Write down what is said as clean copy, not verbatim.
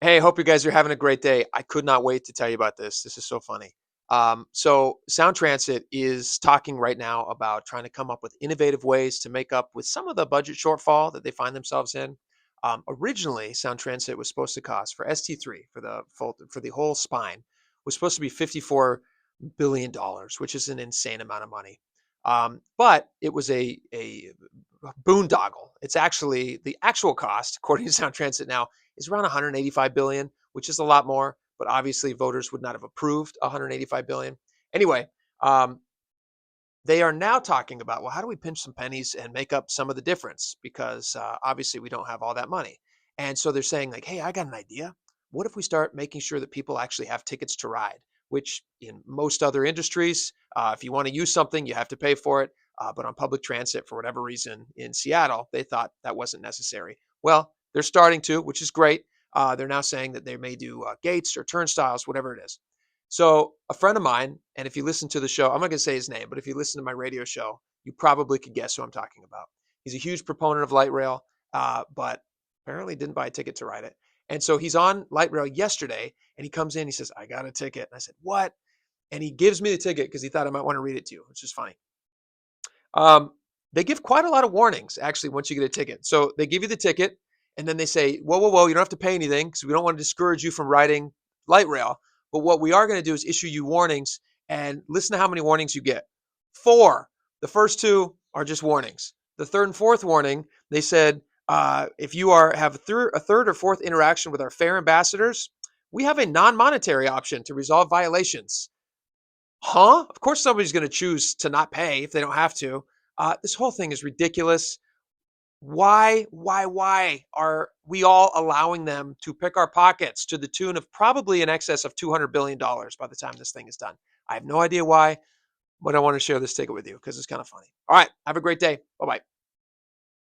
Hey, hope you guys are having a great day. I could not wait to tell you about this. This is so funny. So Sound Transit is talking right now about trying to come up with innovative ways to make up with some of the budget shortfall that they find themselves in. Originally, Sound Transit was supposed to cost for ST3 for the whole spine was supposed to be $54 billion, which is an insane amount of money. But it was a boondoggle. It's actually the actual cost, according to Sound Transit now, is around 185 billion, which is a lot more, but obviously voters would not have approved 185 billion. Anyway, um, they are now talking about, well, how do we pinch some pennies and make up some of the difference? Because obviously we don't have all that money. And so they're saying, like, hey, I got an idea. What if we start making sure that people actually have tickets to ride? Which in most other industries, if you want to use something, you have to pay for it. But on public transit, for whatever reason, in Seattle, they thought that wasn't necessary. Well, they're starting to, which is great. They're now saying that they may do gates or turnstiles, whatever it is. So a friend of mine, and if you listen to the show, I'm not going to say his name, but if you listen to my radio show, you probably could guess who I'm talking about. He's a huge proponent of light rail, but apparently didn't buy a ticket to ride it. And so he's on light rail yesterday, and he comes in, he says, "I got a ticket." And I said, "What?" And he gives me the ticket because he thought I might want to read it to you, which is funny. Um, they give quite a lot of warnings actually once you get a ticket. So they give you the ticket, and then they say, "Whoa, whoa, whoa! You don't have to pay anything because we don't want to discourage you from riding light rail. But what we are going to do is issue you warnings, and listen to how many warnings you get. Four. The first two are just warnings. The third and fourth warning, they said, if you have a third or fourth interaction with our fare ambassadors, we have a non-monetary option to resolve violations." Huh? Of course, somebody's going to choose to not pay if they don't have to. This whole thing is ridiculous. Why are we all allowing them to pick our pockets to the tune of probably in excess of $200 billion by the time this thing is done? I have no idea why, but I want to share this ticket with you because it's kind of funny. All right. Have a great day. Bye bye.